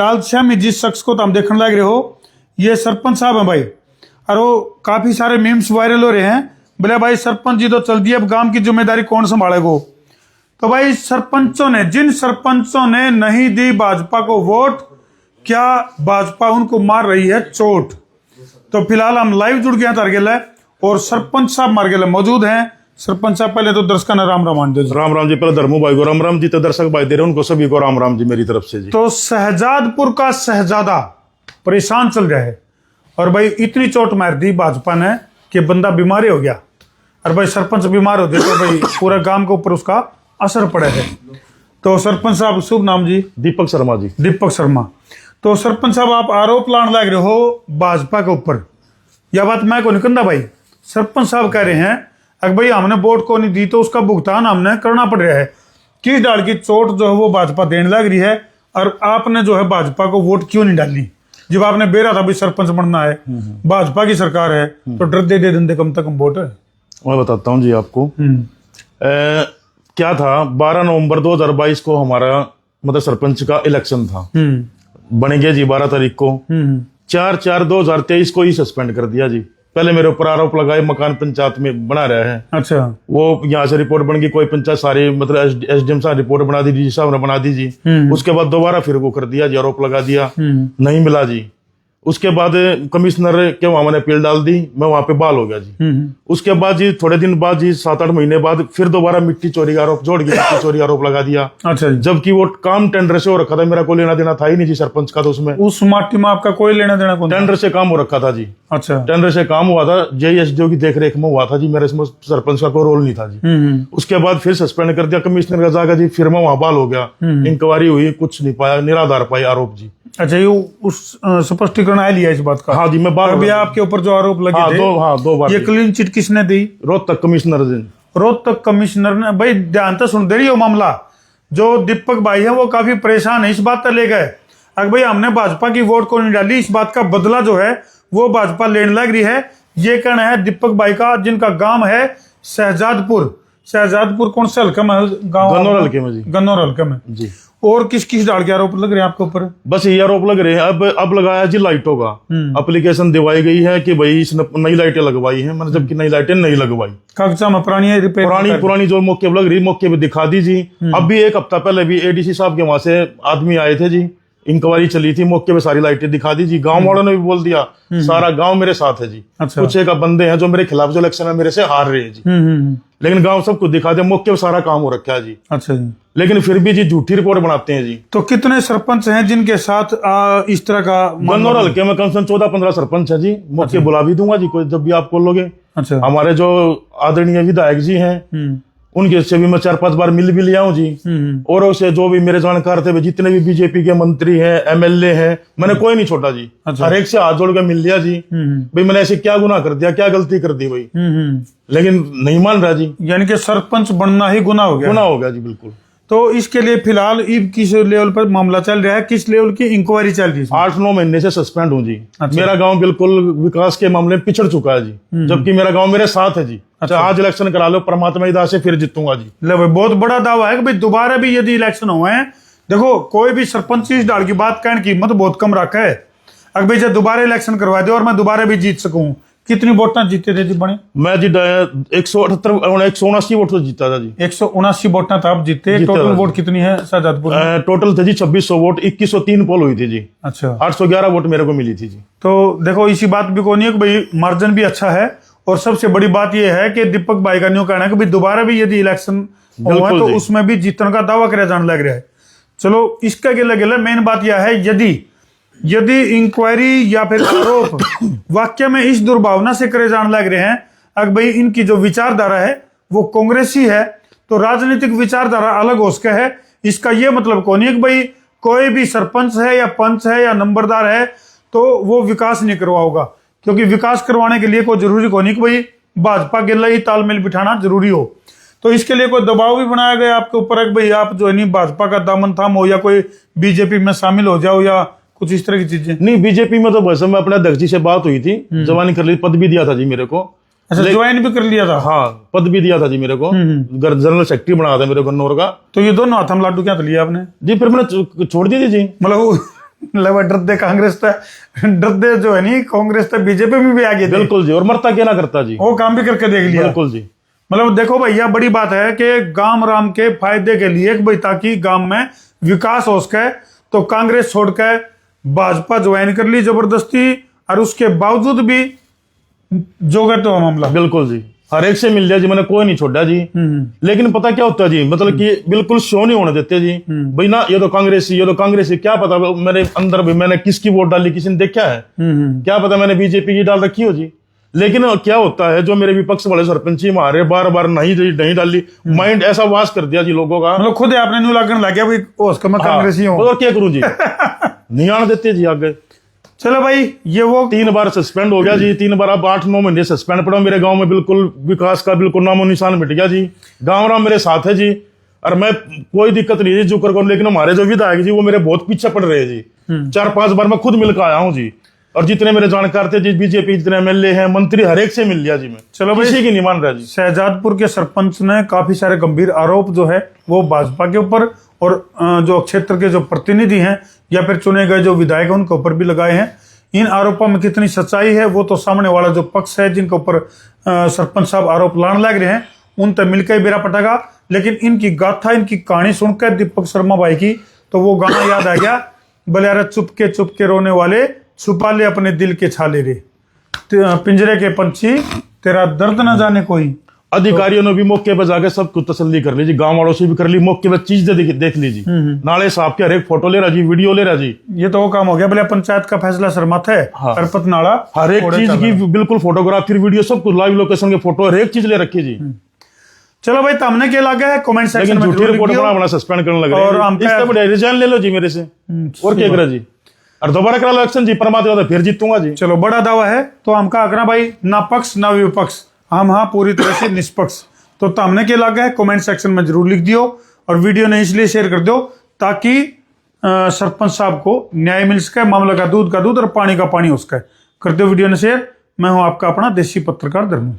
फिलहाल से हम जिस शख्स को हम देखने लग रहे हो, ये सरपंच साहब हैं भाई। और वो काफी सारे मीम्स वायरल हो रहे हैं, बोले भाई सरपंच जी तो चल दिए, अब गांव की जिम्मेदारी कौन संभालेगा। तो भाई सरपंचों ने, जिन सरपंचों ने नहीं दी भाजपा को वोट, क्या भाजपा उनको मार रही है चोट। तो फिलहाल हम लाइव जुड़ गए तारगेला और सरपंच साहब मारगेला मौजूद हैं। सरपंच साहब पहले तो दर्शकों ने राम राम दे। राम राम जी। पहले धर्मू भाई को राम राम जी, तो दर्शक भाई दे रहे उनको सभी को राम राम जी मेरी तरफ से जी। तो शहजादपुर का शहजादा परेशान चल रहा है और भाई इतनी चोट मार दी भाजपा ने कि बंदा बीमार हो गया। और भाई सरपंच बीमार हो गए तो भाई पूरा गांव के ऊपर उसका असर पड़ा है। तो सरपंच साहब, शुभ नाम जी? दीपक शर्मा जी। दीपक शर्मा। तो सरपंच साहब आप आरोप लाने लग रहे हो भाजपा के ऊपर, यह बात मैं को नहीं कहता भाई। सरपंच साहब कह रहे हैं अगर भाई हमने वोट को नहीं दी तो उसका भुगतान हमने करना पड़ रहा है। किस डाल की चोट जो है वो भाजपा देने लग रही है, और आपने जो है भाजपा को वोट क्यों नहीं डाली जब आपने बेरा था भाई सरपंच बनना है, भाजपा की सरकार है, तो डर दे दे कम से कम वोट है। मैं बताता हूँ जी आपको। क्या था, 12 नवंबर 2022 को हमारा मतलब सरपंच का इलेक्शन था। बनेंगे जी 12 तारीख को। 4/4/2023 को ही सस्पेंड कर दिया जी। पहले मेरे ऊपर आरोप लगाए मकान पंचायत में बना रहा है। अच्छा। वो यहाँ से रिपोर्ट बन गई, कोई पंचायत सारी मतलब एसडीएम साहब रिपोर्ट बना दी जी, साहब ने बना दी जी। उसके बाद दोबारा फिर वो कर दिया जी, आरोप लगा दिया, नहीं मिला जी। उसके बाद कमिश्नर के वहां मैंने अपील डाल दी, मैं वहां पे बहाल हो गया जी। उसके बाद जी थोड़े दिन बाद जी 7-8 महीने बाद फिर दोबारा मिट्टी चोरी का आरोप जोड़ के मिट्टी चोरी आरोप लगा दिया। अच्छा। जबकि वो काम टेंडर से हो रखा था, मेरा कोई लेना देना था ही नहीं जी सरपंच का। तो उसमें उस माटी में आपका कोई लेना देना कौन? टेंडर से काम हो रखा था जी। अच्छा। टेंडर से काम हुआ था, जेएसडीओ की देखरेख में हुआ था जी, मेरे इसमें सरपंच का कोई रोल नहीं था जी। उसके बाद फिर सस्पेंड कर दिया कमिश्नर का जाकर जी, फिर मैं वहां बहाल हो गया। इंक्वायरी हुई, कुछ नहीं पाया, निराधार पाई आरोप जी। अच्छा, ये उस स्पष्टीकरण आ लिया इस बात का? हाँ जी, मैं बार अभी आपके ऊपर जो आरोप लगे थे, दो बार। ये क्लीन चिट किसने दी? रोहतक कमिश्नर जी। रोहतक कमिश्नर ने। भाई ध्यान तो सुन दे रही हो मामला। जो दीपक भाई है वो काफी परेशान है, इस बात पर ले गए अगर भाई हमने भाजपा की वोट को नहीं डाली, इस बात का बदला जो है वो भाजपा लेने लग रही है। ये कहना है दीपक भाई का, जिनका गांव है शहजादपुर। शहजादपुर कौन से हल्के में? गाँव गन्नौर हल्के में जी। गन्नौर हल्के में जी। और किस किस डाल के आरोप लग रहे हैं आपके ऊपर? बस ये आरोप लग रहे हैं। अब लगाया जी लाइटों का। एप्लीकेशन दिवाई गई है कि भाई इसने नई लाइटें लगवाई हैं, मैंने जबकि नई लाइटें नहीं लगवाई। कागजा में पुरानी जो मौके पर लग रही, मौके पे दिखा दी जी। अब भी एक हफ्ता पहले भी एडीसी साहब के वहां से आदमी आए थे जी, इंक्वायरी चली थी, मौके पे सारी लाइटें दिखा दी जी। गांव वालों ने भी बोल दिया, सारा गांव मेरे साथ है जी। अच्छा। कुछ एक बंदे हैं जो मेरे खिलाफ जो इलेक्शन है मेरे से हार रहे हैं जी, लेकिन गांव सब कुछ दिखा दिया, मौके पे सारा काम हो रखा है जी। अच्छा जी। लेकिन फिर भी जी झूठी रिपोर्ट बनाते हैं जी। तो कितने सरपंच हैं जिनके साथ इस तरह का? गन्नौर हल्के में कम से कम 14-15 सरपंच है जी। मौके बुला भी दूंगा जी कोई, जब भी आप बोलोगे। अच्छा। हमारे जो आदरणीय विधायक जी हैं उनके से भी मैं 4-5 बार मिल भी लिया हूँ जी। और उसे जो भी मेरे जानकार थे, जितने भी बीजेपी के मंत्री हैं, एमएलए हैं, मैंने कोई नहीं छोड़ा जी। अच्छा। हर एक से हाथ जोड़ के मिल लिया जी। भाई मैंने ऐसे क्या गुनाह कर दिया, क्या गलती कर दी भाई, लेकिन नहीं मान रहा जी। यानी कि सरपंच बनना ही गुनाह हो गया? गुनाह हो गया जी, बिल्कुल। तो इसके लिए फिलहाल किस लेवल पर मामला चल रहा है, किस लेवल की इंक्वायरी चल रही है? 8-9 महीने से सस्पेंड हूँ जी। अच्छा। मेरा गांव बिल्कुल विकास के मामले में पिछड़ चुका है जी, जबकि मेरा गांव मेरे साथ है जी। अच्छा। आज इलेक्शन करा लो, परमात्मा की दया से फिर जीतूंगा जी। ले भाई, बहुत बड़ा दावा है कि भाई दोबारा भी यदि इलेक्शन हुए हैं, देखो कोई भी सरपंच इस डाल की बात कहने की हिम्मत बहुत कम रखा है। अगर भाई जब दोबारा इलेक्शन करवा दे और मैं दोबारा भी जीत सकूं, कितनी वोटां जीते थे जी बने? मैं जी 178-179 वोट तो जीता था जी। 179 वोटां तो आप जीते। टोटल वोट कितनी है शहजादपुर में? टोटल थे जी 2600 वोट, 2103 पोल हुई थी जी। अच्छा। 811 वोट मेरे को मिली थी जी। तो देखो इसी बात भी को नहीं है कि भाई मार्जिन भी अच्छा है, और सबसे बड़ी बात यह है कि दीपक भाई का न्यू कहना है कि भाई दोबारा भी यदि इलेक्शन हुआ तो उसमें भी जीतने का दावा किया जाने लग रहा है। चलो इसका गिला मेन बात यह है, यदि इंक्वायरी या फिर आरोप वाक्य में इस दुर्भावना से करे जाने लग रहे हैं, अगर भाई इनकी जो विचारधारा है वो कांग्रेसी है, तो राजनीतिक विचारधारा अलग हो सके है। इसका ये मतलब कौन है कि भाई कोई भी सरपंच है या पंच है या नंबरदार है तो वो विकास नहीं करवाओगा, क्योंकि विकास करवाने के लिए कोई जरूरी कौन है कि भाई भाजपा गिल्ला ही तालमेल बिठाना जरूरी हो। तो इसके लिए कोई दबाव भी बनाया गया आपके ऊपर कि भाई आप जो है नहीं भाजपा का दामन थामो, या कोई बीजेपी में शामिल हो जाओ, या कुछ इस तरह की चीजें? नहीं, बीजेपी में तो बस मैं अपने अध्यक्ष जी से बात हुई थी, ज्वाइन कर ली, पद भी दिया था जी मेरे को। अच्छा, ज्वाइन भी कर लिया था? हाँ, पद भी दिया था जी मेरे को, जनरल सेक्रेटरी बनाया था मेरे गन्नौर का। तो ये दोनों हाथ हम लाडू क्या लिया आपने जी? फिर मैंने छोड़ दी थी जी। मतलब मतलब डरते कांग्रेस डरते जो है नहीं कांग्रेस बीजेपी में भी आ गई। बिल्कुल जी, और मरता क्या ना करता जी, वो काम भी करके देख लिया। बिल्कुल जी। मतलब देखो भैया बड़ी बात है कि गांव राम के फायदे के लिए भाई ताकि गांव में विकास हो सके तो कांग्रेस छोड़ के भाजपा ज्वाइन कर ली जबरदस्ती, और उसके बावजूद भी जो गए तो मामला। बिल्कुल जी, हर एक से मिल लिया जी, मैंने कोई नहीं छोड़ा जी। लेकिन पता क्या होता है जी, मतलब कि बिल्कुल शो नहीं होने देते जी, भाई ना ये तो कांग्रेसी, ये तो कांग्रेसी। क्या पता मेरे अंदर भी मैंने किसकी वोट डाली किसी ने देखा है? क्या पता मैंने बीजेपी की डाल रखी हो जी। लेकिन क्या होता है, जो मेरे विपक्ष वाले सरपंच ही मारे बार बार नहीं डाली, माइंड ऐसा वास कर दिया जी लोगों का, मतलब खुद आपने न्यू लगन लग गया भाई उसका मैं कांग्रेसी हूँ, और क्या करूं जी। नहीं आने देते जी आगे। चलो भाई ये वो 3 बार सस्पेंड हो गया जी, 3 बार, अब 8-9 महीने सस्पेंड पड़ा। मेरे गांव में बिल्कुल विकास का बिल्कुल नामो निशान मिट गया जी। गांव राम मेरे साथ है जी, और मैं कोई दिक्कत नहीं है जो कर, लेकिन हमारे जो विधायक जी वो मेरे बहुत पीछे पड़ रहे हैं जी। 4-5 बार मैं खुद मिलकर आया हूँ जी, और जितने मेरे जानकार थे जी, बीजेपी जितने एमएलए हैं, मंत्री, हर एक से मिल लिया जी मैं। चलो भाई, किसी की नहीं मान रहा जी। शहजादपुर के सरपंच ने काफी सारे गंभीर आरोप जो है वो भाजपा के ऊपर और जो क्षेत्र के जो प्रतिनिधि हैं या फिर चुने गए जो विधायक हैं उनके ऊपर भी लगाए हैं। इन आरोपों में कितनी सच्चाई है वो तो सामने वाला जो पक्ष है जिनके ऊपर सरपंच साहब आरोप लाने लग रहे हैं उन तक मिलकर ही बेरा पटेगा। लेकिन इनकी गाथा, इनकी कहानी सुनकर दीपक शर्मा भाई की तो वो गाना याद आ गया, बलियारा चुप के रोने वाले छुपा ले अपने दिल के छाले रे, पिंजरे के पंछी तेरा दर्द न जाने कोई। अधिकारियों ने भी मौके पर जाकर सब कुछ तसल्ली कर ली जी, गांव वालों से भी कर ली, मौके पर चीज देख ली जी। नाले साहब के हर एक फोटो ले रहा जी, वीडियो ले रहा जी। ये तो वो काम हो गया, बोले पंचायत का फैसला सरमत है। हाँ। अरपत नाला हर एक चीज की बिल्कुल फोटोग्राफी, वीडियो, सब कुछ, लाइव लोकेशन के फोटो, हर एक चीज ले रखी जी। चलो भाई, हमने क्या लगा है कमेंट सेक्शन में झूठी रिपोर्ट बना सस्पेंड करने लग रहे हैं, और इससे बढ़िया रिजाइन ले लो जी मेरे से, और क्या करा जी, और दोबारा करा लो इलेक्शन जी, परमात्मा फिर जीतूंगा जी। चलो बड़ा दावा है तो हम कहा करना भाई, ना पक्ष ना विपक्ष, हम हाँ पूरी तरह से निष्पक्ष। तो हमने क्या लगा है कमेंट सेक्शन में जरूर लिख दियो, और वीडियो ने इसलिए शेयर कर दो ताकि सरपंच साहब को न्याय मिल सके, मामला का दूध और पानी का पानी हो सके। कर दो वीडियो ने शेयर। मैं हूं आपका अपना देसी पत्रकार धर्मू।